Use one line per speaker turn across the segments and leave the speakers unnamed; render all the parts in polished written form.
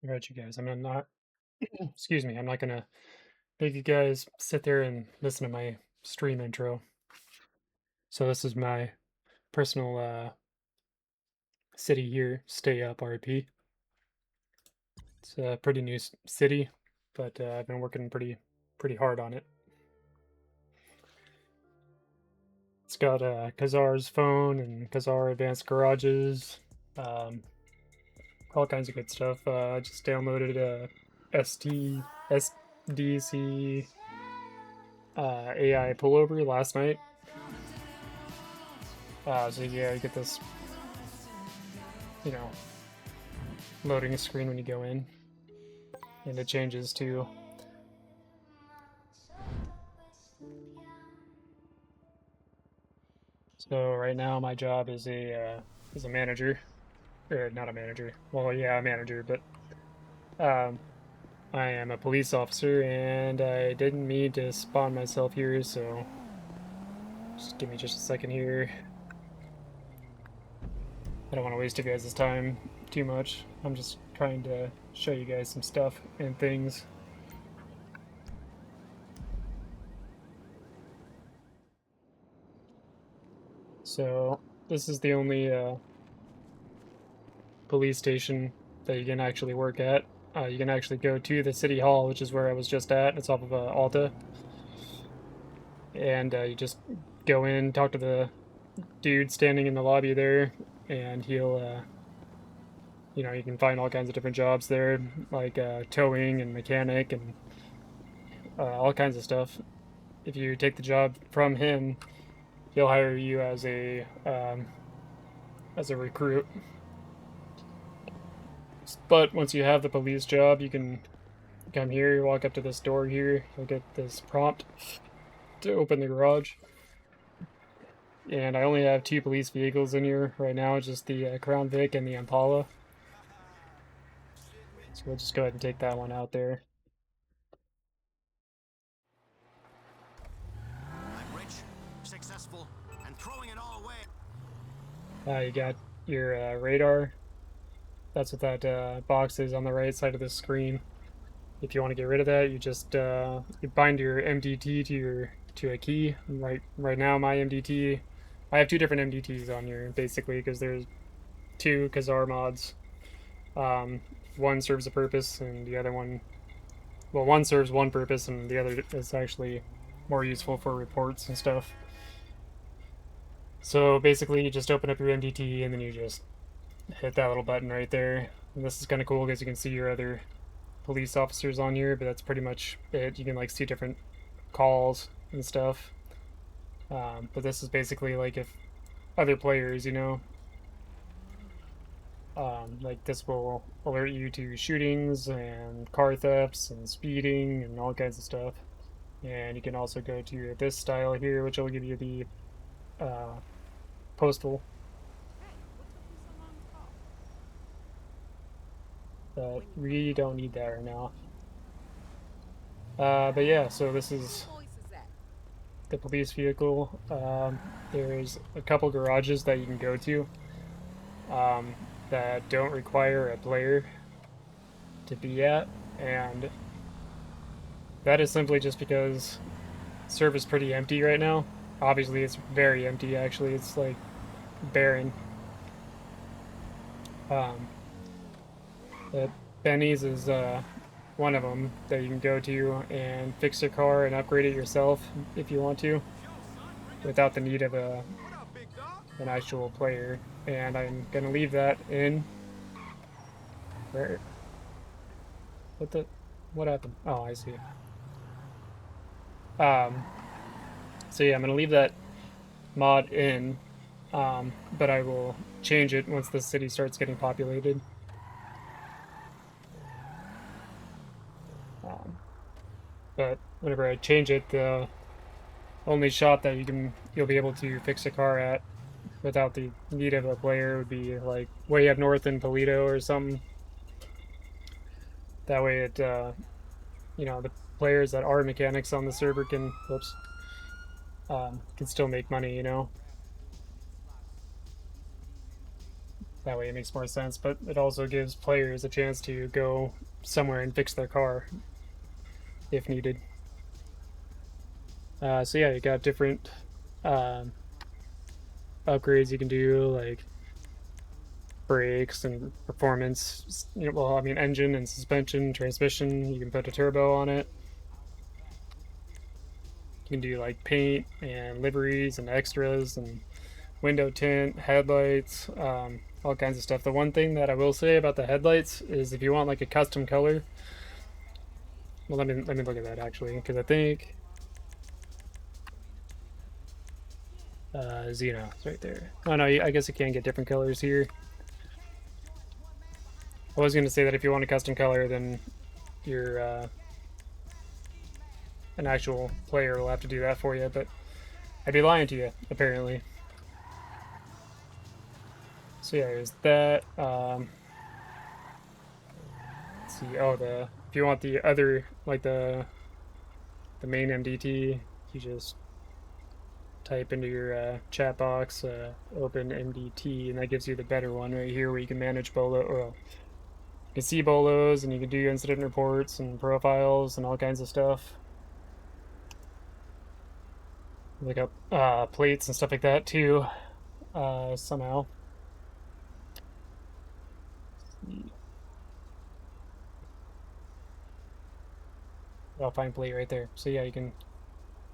Alright, you guys, I'm not, excuse me, I'm not gonna make you guys sit there and listen to my stream intro. So this is my personal city here, Stay Up RP. It's a pretty new city, but I've been working pretty hard on it. It's got Kazar's phone and Kazar advanced garages, um, all kinds of good stuff. I just downloaded SDC AI pullover last night. So yeah, you get this, you know, loading screen when you go in, and it changes to so right now my job is a manager, or not a manager. Well, yeah, a manager, but um, I am a police officer, and I didn't mean to spawn myself here, so just give me just a second here. I don't want to waste you guys' time too much. I'm just trying to show you guys some stuff and things. So this is the only police station that you can actually work at. You can actually go to the city hall, which is where I was just at. It's off of Alta, and you just go in, talk to the dude standing in the lobby there, and he'll, you can find all kinds of different jobs there, like towing and mechanic and all kinds of stuff. If you take the job from him, he'll hire you as a recruit. But once you have the police job, you can come here, you walk up to this door here, you'll get this prompt to open the garage. And I only have 2 police vehicles in here right now, just the Crown Vic and the Impala. So we'll just go ahead and take that one out there.
I'm rich, successful, and throwing it all away.
You got your radar. That's what that box is on the right side of the screen. If you want to get rid of that, you just you bind your MDT to a key. Right now, my MDT, I have 2 different MDTs on here basically because there's 2 Kazar mods. One serves a purpose, and the other one, well, one serves one purpose, and the other is actually more useful for reports and stuff. So basically, you just open up your MDT and then you just hit that little button right there. And this is kind of cool because you can see your other police officers on here, but that's pretty much it. You can like see different calls and stuff. But this is basically like if other players, like this will alert you to shootings and car thefts and speeding and all kinds of stuff. And you can also go to this style here, which will give you the postal. But we don't need that right now. But yeah, so this is the police vehicle. There's a couple garages that you can go to that don't require a player to be at, and that is simply just because serve is pretty empty right now. Obviously, it's very empty, actually. It's like barren. But Benny's is one of them that you can go to and fix your car and upgrade it yourself if you want to, without the need of an actual player. And I'm gonna leave that in. Where? What happened? Oh, I see. So yeah, I'm gonna leave that mod in, but I will change it once the city starts getting populated. But whenever I change it, the only shop that you'll be able to fix a car at without the need of a player would be like way up north in Toledo or something. That way it the players that are mechanics on the server can still make money. That way it makes more sense, but it also gives players a chance to go somewhere and fix their car if needed. So yeah, you got different um, upgrades you can do, like brakes and performance. Well, I mean, engine and suspension, transmission. You can put a turbo on it. You can do like paint and liveries and extras and window tint, headlights, all kinds of stuff. The one thing that I will say about the headlights is if you want like a custom color, well, let me look at that actually, because I think Xeno is right there. Oh no, I guess you can get different colors here. I was going to say that if you want a custom color, then you're an actual player will have to do that for you, but I'd be lying to you, apparently. So yeah, there's that. Let's see. Oh, the if you want the other like the main MDT, you just type into your chat box, open MDT, and that gives you the better one right here, where you can manage bolo, or you can see bolos, and you can do incident reports and profiles and all kinds of stuff. Look up plates and stuff like that too. Somehow. I'll find plate right there. So yeah, you can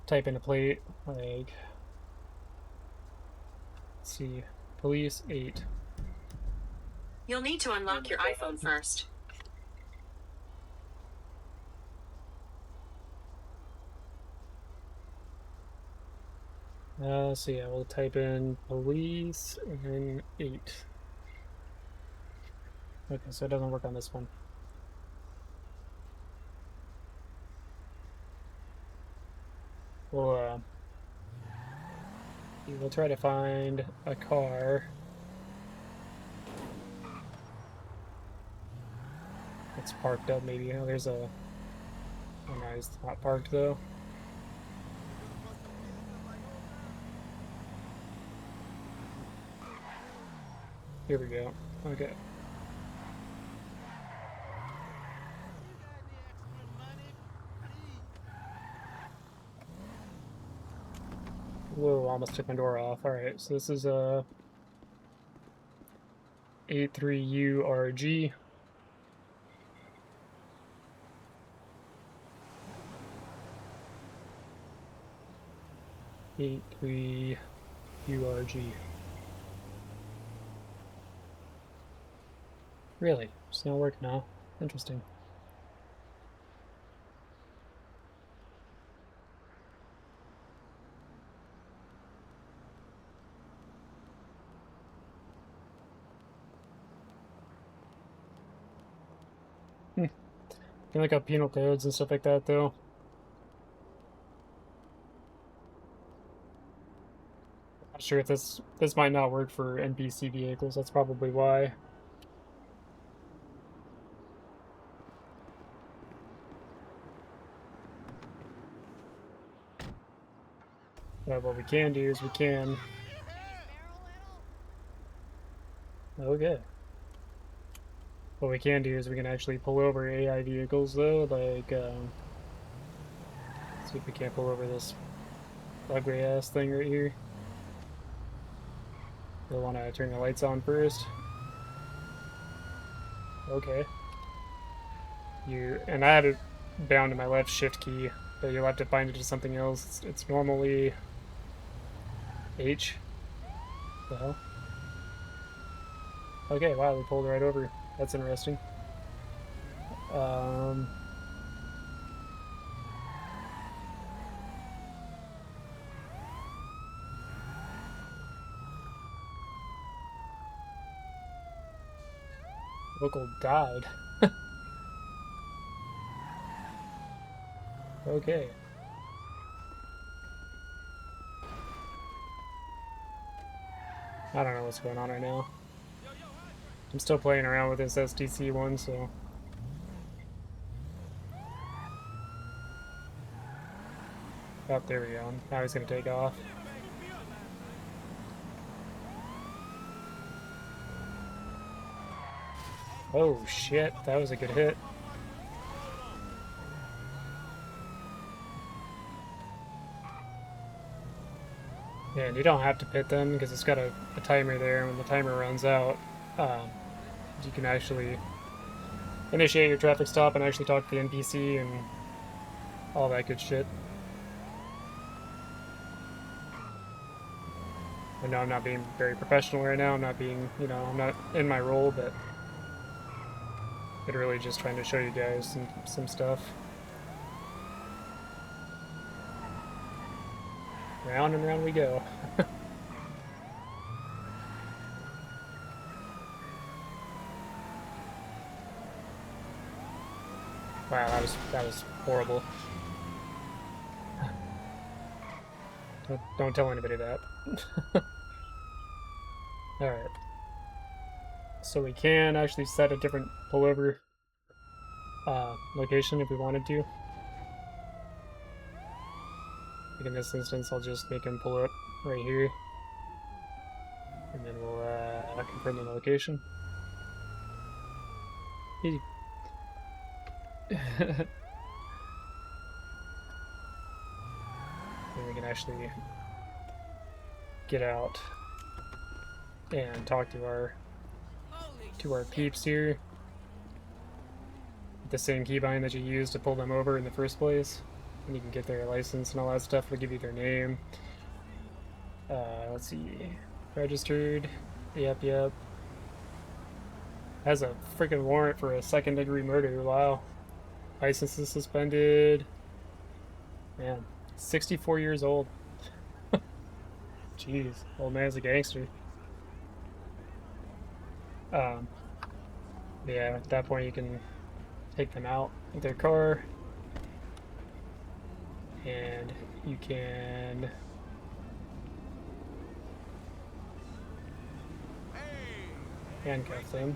type in a plate like, let's see, police 8.
You'll need to unlock your iPhone first.
So yeah, we'll type in police and 8. Okay, so it doesn't work on this one. We'll we'll try to find a car that's parked up. Maybe there's a. Oh no, it's not parked though. Here we go. Okay. Whoa, almost took my door off. Alright, so this is a 83URG. 83URG. Really? It's not working now. Interesting. Can look up penal codes and stuff like that though. Not sure if this might not work for NPC vehicles. That's probably why. What we can do is we can. Okay. What we can do is we can actually pull over AI vehicles though, like see if we can't pull over this ugly ass thing right here. You'll want to turn the lights on first. Okay. And I have it bound to my left shift key, but you'll have to bind it to something else. It's normally H. The hell? Okay, wow, we pulled right over. That's interesting. Local died. Okay. I don't know what's going on right now. I'm still playing around with this SDC one, so. Oh, there we go. Now he's gonna take off. Oh shit, that was a good hit. Yeah, and you don't have to pit them because it's got a timer there. When the timer runs out, you can actually initiate your traffic stop and actually talk to the NPC and all that good shit. I know I'm not being very professional right now. I'm not being, I'm not in my role, but literally just trying to show you guys some stuff. Round and round we go. Wow, that was horrible. Don't tell anybody that. Alright. So we can actually set a different pullover location if we wanted to. Like in this instance, I'll just make him pull up right here. And then we'll confirm the location. Easy. Then we can actually get out and talk to our peeps here. The same keybind that you used to pull them over in the first place. And you can get their license and all that stuff. It'll give you their name. Let's see. Registered. Yep. Has a freaking warrant for a second-degree murder. Wow. License is suspended. Man, 64 years old. Jeez, old man's a gangster. Yeah, at that point you can take them out with their car, and you can handcuff them.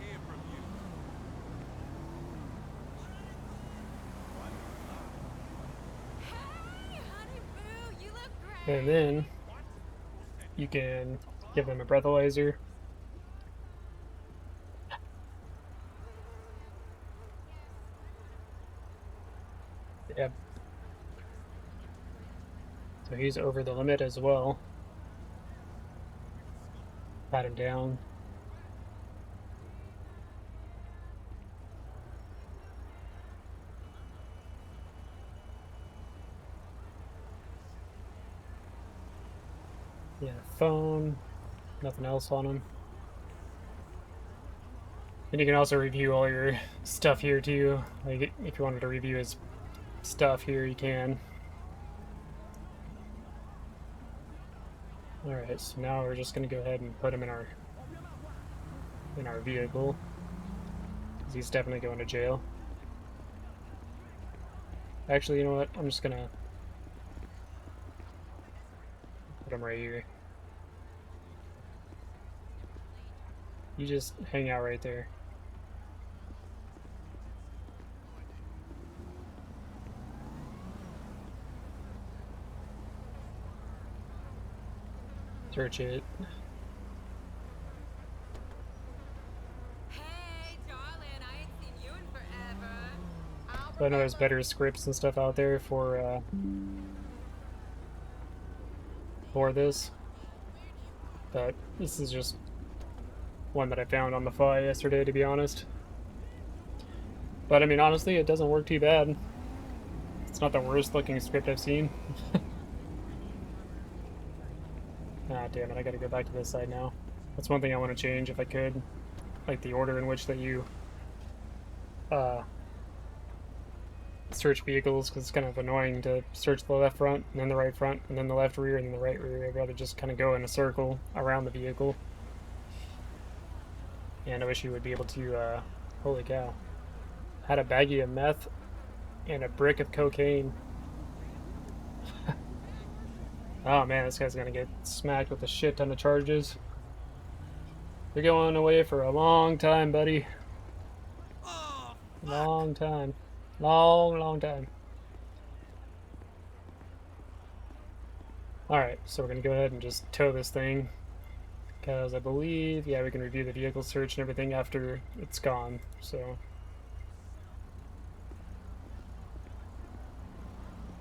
And then you can give them a breathalyzer. Yep. So he's over the limit as well. Pat him down. Yeah, phone. Nothing else on him. And you can also review all your stuff here too. Like if you wanted to review his stuff here, you can. Alright, so now we're just gonna go ahead and put him in our vehicle. Because he's definitely going to jail. Actually, you know what? I'm just gonna put him right here. You just hang out right there. Search it.
Hey, darling, I ain't seen you in forever.
So I know there's better scripts and stuff out there for this, but this is just one that I found on the fly yesterday, to be honest. But I mean, honestly, it doesn't work too bad. It's not the worst looking script I've seen. Ah, damn it, I gotta go back to this side now. That's one thing I want to change if I could. Like the order in which that you search vehicles, because it's kind of annoying to search the left front, and then the right front, and then the left rear, and then the right rear. I'd rather just kind of go in a circle around the vehicle. And I wish you would be able to, holy cow. Had a baggie of meth and a brick of cocaine. Oh man, this guy's gonna get smacked with a shit ton of charges. You're going away for a long time, buddy. Long time. Long time. Alright, so we're gonna go ahead and just tow this thing. because I believe, yeah, we can review the vehicle search and everything after it's gone, so.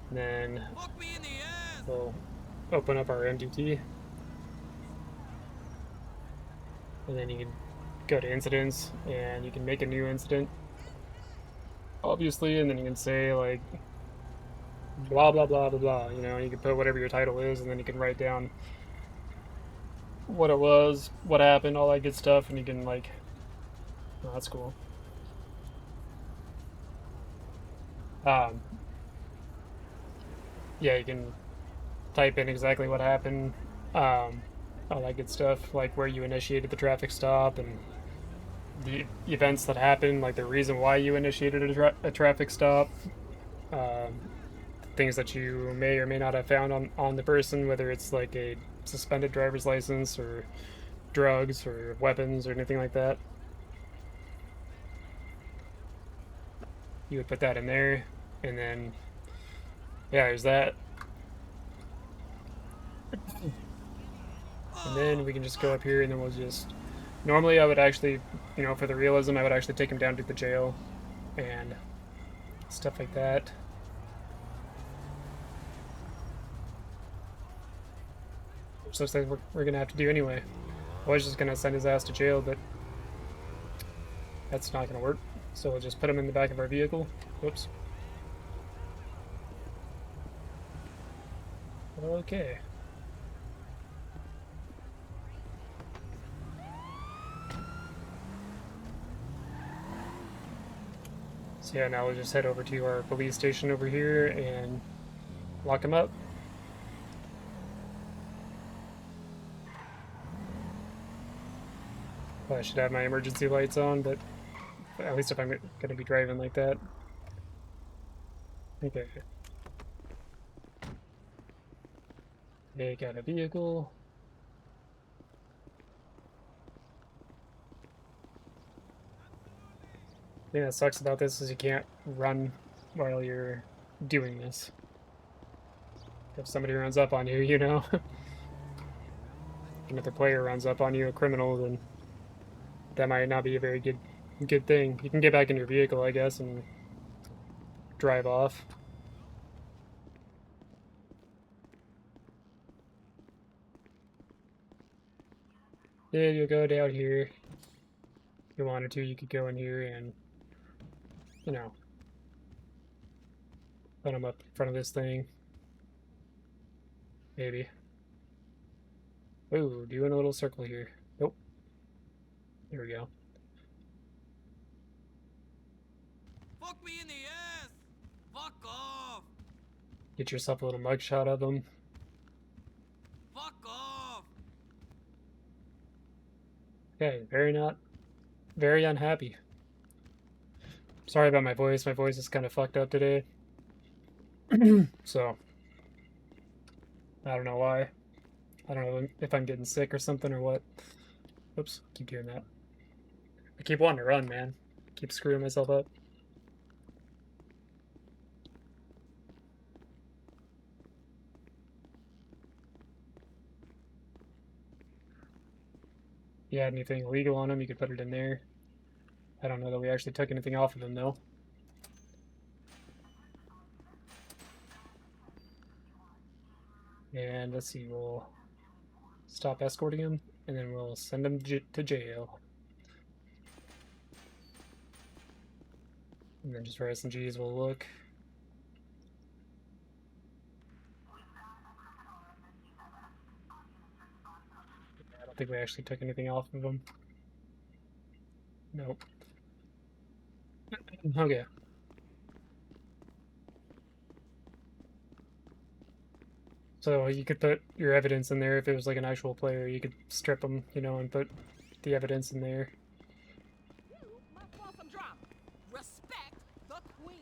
And then
Fuck me in the ass!
we'll open up our MDT, and then you can go to incidents, and you can make a new incident, obviously, and then you can say, like, blah, blah, blah, blah, blah, you know, and you can put whatever your title is, and then you can write down what it was, what happened, all that good stuff, and you can, like, oh, that's cool. Um, yeah, you can type in exactly what happened, um, all that good stuff, like where you initiated the traffic stop and the events that happened, like the reason why you initiated a traffic stop, um, things that you may or may not have found on the person, whether it's like a suspended driver's license or drugs or weapons or anything like that. You would put that in there, and then yeah, there's that. And then we can just go up here, and then we'll just. Normally, I would actually, you know, for the realism, I would actually take him down to the jail and stuff like that. Which looks like we're gonna have to do anyway. I was just gonna send his ass to jail, but that's not gonna work. So we'll just put him in the back of our vehicle. Whoops. Okay. So yeah, now we'll just head over to our police station over here and lock him up. Probably should have my emergency lights on, but at least if I'm gonna be driving like that. Okay. Take out a vehicle. The thing that sucks about this is you can't run while you're doing this. If somebody runs up on you, you know, another player runs up on you, a criminal, then that might not be a very good thing. You can get back in your vehicle, I guess, and drive off. Yeah, you'll go down here. If you wanted to, you could go in here and, you know, put them up in front of this thing. Maybe. Ooh, doing a little circle here. Nope. There we go.
Fuck me in the ass! Fuck off!
Get yourself a little mugshot of them.
Fuck off!
Okay, very unhappy. Sorry about my voice. My voice is kind of fucked up today. So, I don't know why. I don't know if I'm getting sick or something or what. Oops, keep doing that. I keep wanting to run, man. Keep screwing myself up. If you had anything illegal on him, you could put it in there. I don't know that we actually took anything off of him, though. And let's see, we'll stop escorting him, and then we'll send him to jail. And then just for S&Gs, we'll look. I don't think we actually took anything off of him. Nope. Okay. So you could put your evidence in there if it was like an actual player. You could strip them, you know, and put the evidence in there.
You must want some drama. Respect the queen.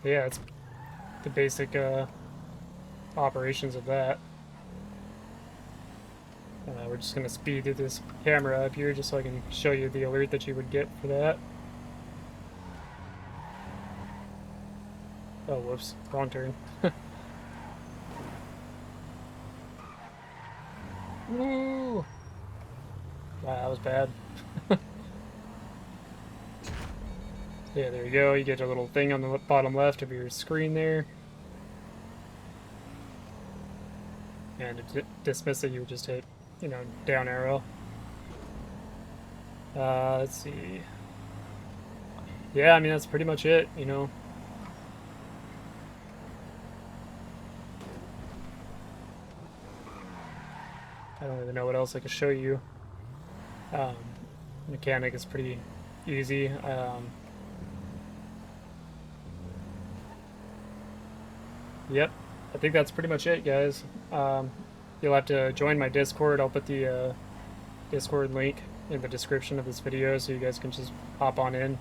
Yeah, it's the basic operations of that. We're just going to speed through this camera up here just so I can show you the alert that you would get for that. Oh, whoops. Wrong turn. Woo! Wow, that was bad. Yeah, there you go. You get a little thing on the bottom left of your screen there. And to dismiss it, you would just hit, you know, down arrow. Let's see. Yeah, I mean, that's pretty much it, you know. I don't really know what else I could show you. Um, Mechanic is pretty easy. Yep, I think that's pretty much it, guys. You'll have to join my Discord. I'll put the Discord link in the description of this video so you guys can just hop on in.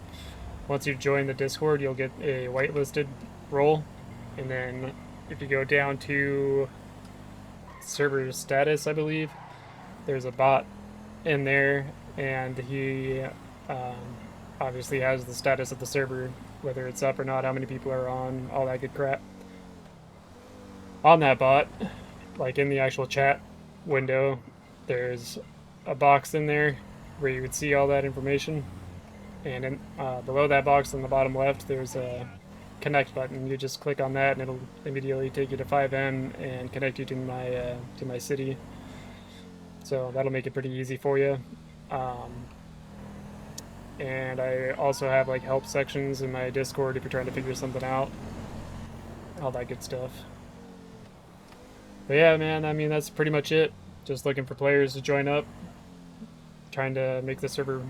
Once you join the Discord, you'll get a whitelisted role, and then if you go down to server status, I believe, there's a bot in there, and he obviously has the status of the server, whether it's up or not, how many people are on, all that good crap. On that bot, like in the actual chat window, there's a box in there where you would see all that information, and in, below that box on the bottom left, there's a connect button. You just click on that, and it'll immediately take you to FiveM and connect you to my city. So that'll make it pretty easy for you. And I also have like help sections in my Discord if you're trying to figure something out, all that good stuff. But yeah, man, I mean, that's pretty much it. Just looking for players to join up, trying to make the server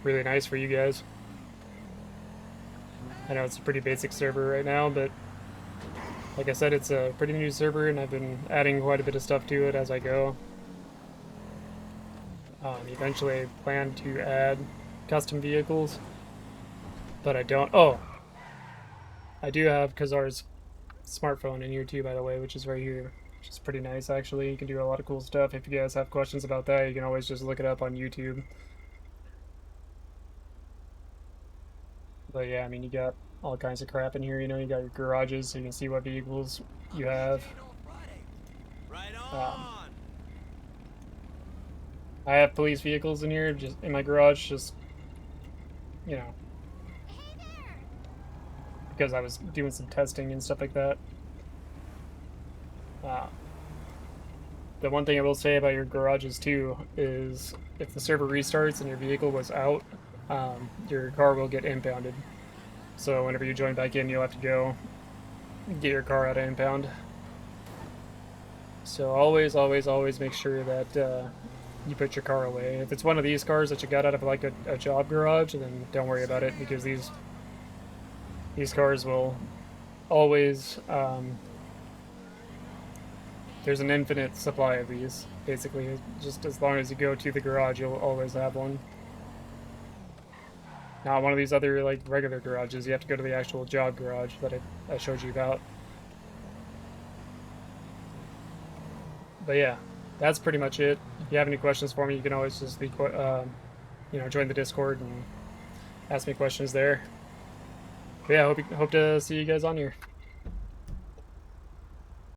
really nice for you guys. I know it's a pretty basic server right now, but like I said, it's a pretty new server, and I've been adding quite a bit of stuff to it as I go. Eventually I plan to add custom vehicles, but I don't. Oh, I do have Kazar's smartphone in here too, by the way, which is right here, which is pretty nice actually. You can do a lot of cool stuff. If you guys have questions about that, you can always just look it up on YouTube. But yeah, I mean, you got all kinds of crap in here, you know. You got your garages so you can see what vehicles you have.
Right
Um,
on.
I have police vehicles in here, just in my garage, just, you know, because I was doing some testing and stuff like that. The one thing I will say about your garages too is if the server restarts and your vehicle was out, your car will get impounded. So whenever you join back in, you'll have to go get your car out of impound. So always, always, always make sure that you put your car away. If it's one of these cars that you got out of like a job garage, then don't worry about it, because these cars will always there's an infinite supply of these. Basically, just as long as you go to the garage, you'll always have one. Not one of these other like regular garages. You have to go to the actual job garage that I showed you about. But yeah, that's pretty much it. If you have any questions for me, you can always just you know, join the Discord and ask me questions there. But yeah, hope to see you guys on here.